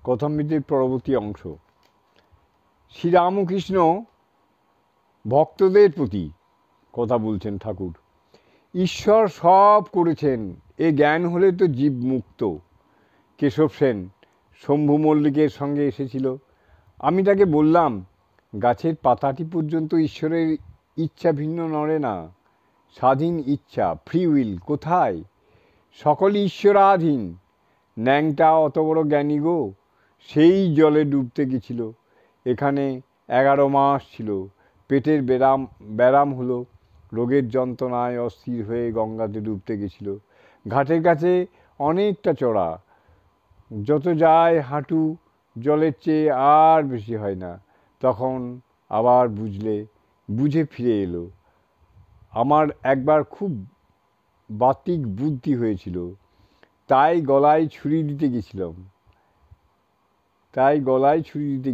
কথামৃতের পরবর্তী অংশ। শ্রীরামকৃষ্ণ ভক্তদের প্রতি কথা বলছেন ঠাকুর। ঈশ্বর সব করেছেন, এ জ্ঞান হলে তো জীব মুক্ত। কেশব সেন শম্ভু মল্লিকের সঙ্গে এসেছিল। আমি তাকে বললাম, গাছের পাতাটি পর্যন্ত ঈশ্বরের ইচ্ছা ভিন্ন নড়ে না। স্বাধীন ইচ্ছা, ফ্রি উইল কোথায়? সকলই ঈশ্বরাধীন। ন্যাংটা অত বড় জ্ঞানী গো, সেই জলে ডুবতে গেছিল। এখানে 11 মাস ছিল। পেটের ব্যারাম হলো, রোগের যন্ত্রণায় অস্থির হয়ে গঙ্গাতে ডুবতে গেছিল। ঘাটের কাছে অনেকটা চড়া, যত যায় হাঁটু, জলের চেয়ে আর বেশি হয় না। তখন আবার বুঝে ফিরে এলো। আমার একবার খুব বাতিক বুদ্ধি হয়েছিল, তাই গলায় ছুরি দিতে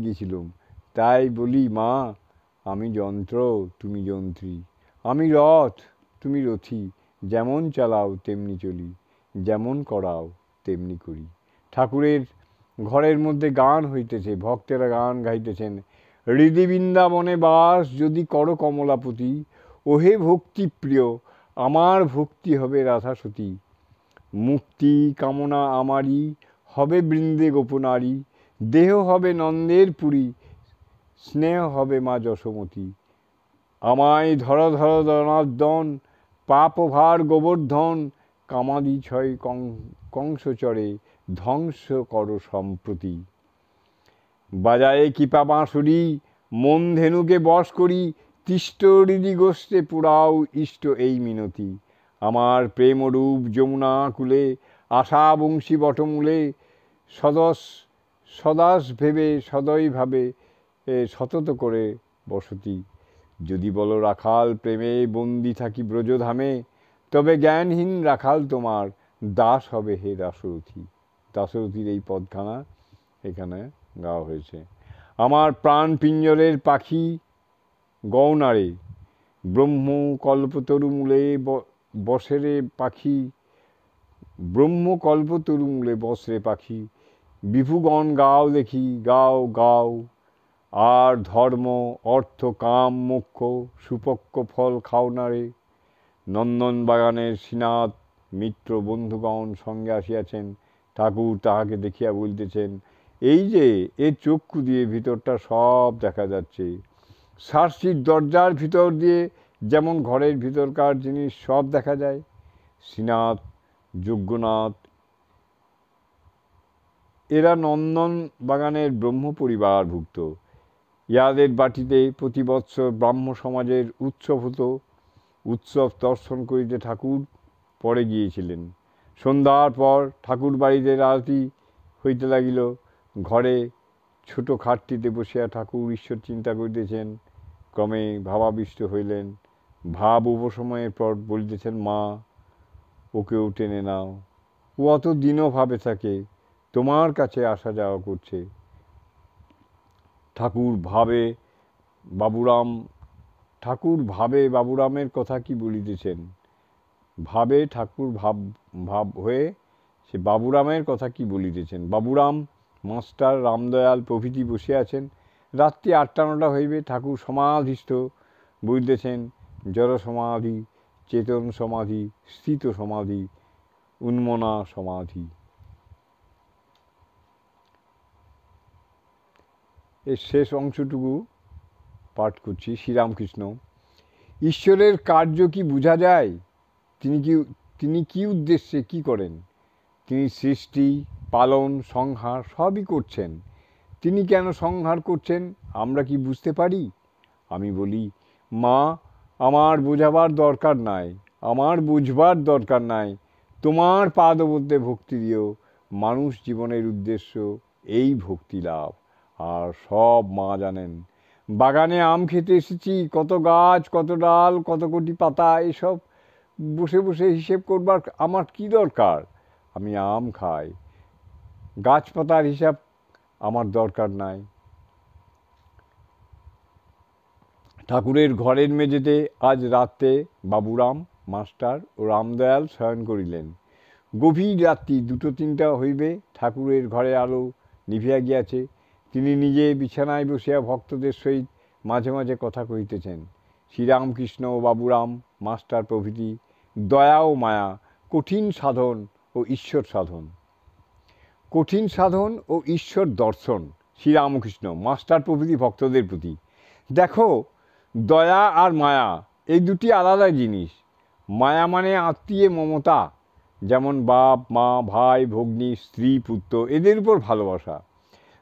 গেছিলাম। তাই বলি, মা আমি যন্ত্র, তুমি যন্ত্রী, আমি রথ, তুমি রথী, যেমন চালাও তেমনি চলি, যেমন করাও তেমনি করি। ঠাকুরের ঘরের মধ্যে গান হইতেছে, ভক্তেরা গান গাইতেছেন। হৃদি বৃন্দাবনে বাস যদি করো কমলাপতি, ওহে ভক্তিপ্রিয়, আমার ভক্তি হবে রাধাসতী। মুক্তি কামনা আমারই, হবে বৃন্দে গোপনারী, দেহ হবে নন্দের পুরী, স্নেহ হবে মা যশোমতী। আমায় ধর ধর জনার্দন, পাপ ভার গোবর্ধন, কামাদি ছয় কংসচরে, ধ্বংস কর সম্প্রতি। বাজায়ে কৃপা বাঁশুরি, মন ধেনুকে বশ করি, তিষ্ট হৃদি গোষ্ঠে পুরাও ইষ্ট এই মিনতি। আমার প্রেমরূপ যমুনা কূলে, আশা বংশী বটমূলে, সদাস ভেবে সদয় ভাবে সতত করে বসতি। যদি বলো রাখাল প্রেমে বন্দি থাকি ব্রজধামে, তবে জ্ঞানহীন রাখাল তোমার দাস হবে হে দাশরথী। দাশরথীর এই পদখানা এখানে গাওয়া হয়েছে। আমার প্রাণ পিঞ্জরের পাখি গৌনারে, ব্রহ্ম কল্পতরু মূলে বসেরে পাখি, ব্রহ্ম কল্পতরু মূলে বসরে পাখি। বিভুগণ গাও দেখি, গাও গাও, আর ধর্ম অর্থ কাম মোক্ষ সুপক্ষ ফল খাও না রে। নন্দন বাগানের শ্রীনাথ মিত্র বন্ধুগণ সঙ্গে আসিয়াছেন। ঠাকুর তাহাকে দেখিয়া বলিতেছেন, এই যে এর চক্ষু দিয়ে ভিতরটা সব দেখা যাচ্ছে। সার্সির দরজার ভিতর দিয়ে যেমন ঘরের ভিতরকার জিনিস সব দেখা যায়। শ্রীনাথ, যজ্ঞনাথ এরা নন্দন বাগানের ব্রহ্ম পরিবারভুক্ত। ইয়াদের বাটিতে প্রতি বৎসর ব্রাহ্ম সমাজের উৎসব হতো। উৎসব দর্শন করিতে ঠাকুর পরে গিয়েছিলেন। সন্ধ্যার পর ঠাকুর বাড়িতে আরতি হইতে লাগিল। ঘরে ছোট খাটটিতে বসিয়া ঠাকুর ঈশ্বর চিন্তা করিতেছেন। ক্রমে ভাবাবিষ্ট হইলেন। ভাব উপসময়ের পর বলিতেছেন, মা ওকেও টেনে নাও, ও অত দিনও ভাবে থাকে, তোমার কাছে আসা যাওয়া করছে। ঠাকুর ভাবে বাবুরামের কথা কি বলিতেছেন। ঠাকুর ভাব হয়ে সে বাবুরামের কথা কি বলিতেছেন। বাবুরাম, মাস্টার, রামদয়াল প্রভৃতি বসে আছেন। রাত্রি 8টা-9টা হইবে। ঠাকুর সমাধিস্থ বলিতেছেন, জড় সমাধি, চেতন সমাধি, স্থিত সমাধি, উন্মনা সমাধি। এর শেষ অংশটুকু পাঠ করছি। শ্রীরামকৃষ্ণ, ঈশ্বরের কার্য কি বোঝা যায়? তিনি কি উদ্দেশ্যে কি করেন? তিনি সৃষ্টি, পালন, সংহার সবই করছেন। তিনি কেন সংহার করছেন আমরা কি বুঝতে পারি? আমি বলি, মা আমার বুঝবার দরকার নাই, তোমার পাদপদ্মে ভক্তি দিও। মানুষ জীবনের উদ্দেশ্য এই ভক্তি লাভ, আর সব মা জানেন। বাগানে আম খেতে এসেছি, কত গাছ, কত ডাল, কত কোটি পাতা, এসব বসে বসে হিসেব করবার আমার কি দরকার? আমি আম খাই, গাছপাতার হিসাব আমার দরকার নাই। ঠাকুরের ঘরের মেঝেতে আজ রাত্রে বাবুরাম, মাস্টার ও রামদয়াল শয়ন করিলেন। গভীর রাত্রি 2-3টা হইবে। ঠাকুরের ঘরে আলো নিভিয়া গিয়াছে। তিনি নিজে বিছানায় বসিয়া ভক্তদের সহিত মাঝে মাঝে কথা কহিতেছেন। শ্রীরামকৃষ্ণ ও বাবুরাম মাস্টার প্রভৃতি দয়া ও মায়া, কঠিন সাধন ও ঈশ্বর সাধন। কঠিন সাধন ও ঈশ্বর দর্শন শ্রীরামকৃষ্ণ মাস্টার প্রভৃতি ভক্তদের প্রতি। দেখো, দয়া আর মায়া এই দুটি আলাদা জিনিস। মায়া মানে আত্মীয় মমতা, যেমন বাপ মা ভাই ভগ্নী স্ত্রী পুত্র এদের উপর ভালোবাসা।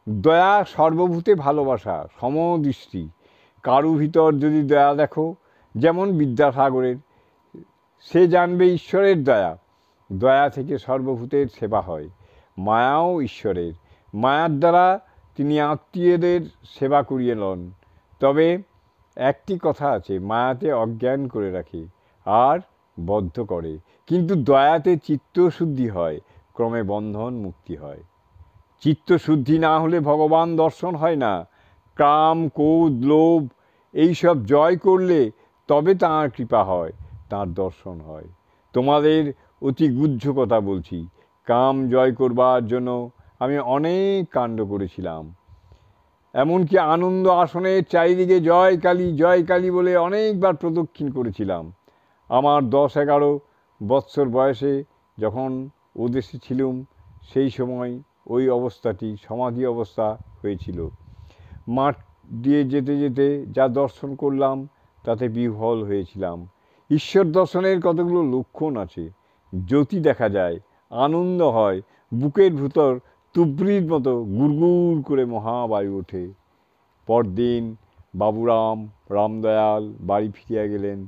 দয়া সর্বভূতে ভালোবাসা, সমদৃষ্টি। কারু ভিতর যদি দয়া দেখো, যেমন বিদ্যাসাগরের, সে জানবে ঈশ্বরের দয়া। দয়া থেকে সর্বভূতের সেবা হয়। মায়াও ঈশ্বরের। মায়ার দ্বারা তিনি আত্মীয়দের সেবা করিয়ে লন। তবে একটি কথা আছে, মায়াতে অজ্ঞান করে রাখে আর বদ্ধ করে, কিন্তু দয়াতে চিত্তশুদ্ধি হয়, ক্রমে বন্ধন মুক্তি হয়। চিত্তশুদ্ধি না হলে ভগবান দর্শন হয় না। কাম ক্রোধ লোভ এইসব জয় করলে তবে তাঁর কৃপা হয়, তাঁর দর্শন হয়। তোমাদের অতি গুহ্য কথা বলছি। কাম জয় করবার জন্য আমি অনেক কাণ্ড করেছিলাম। এমনকি আনন্দ আসনের চারিদিকে জয় কালী বলে অনেকবার প্রদক্ষিণ করেছিলাম। আমার 10-11 বৎসর বয়সে যখন ওদেশে ছিলুম, সেই সময় ওই অবস্থাটি সমাধি অবস্থা হয়েছিল। মাঠ দিয়ে যেতে যেতে যা দর্শন করলাম তাতে বিহ্বল হয়েছিলাম। ঈশ্বর দর্শনের কতগুলো লক্ষণ আছে। জ্যোতি দেখা যায়, আনন্দ হয়, বুকের ভিতর তুবড়ির মতো গুড়গুড় করে মহাবায়ু ওঠে। পরদিন বাবুরাম রামদয়াল বাড়ি ফিরিয়া গেলেন।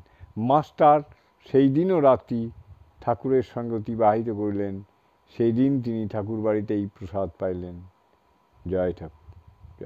মাস্টার সেই দিনও রাত্রি ঠাকুরের সঙ্গে অতিবাহিত করিলেন। সেই দিন তিনি ঠাকুর বাড়িতেই প্রসাদ পাইলেন। জয় ঠাকুর।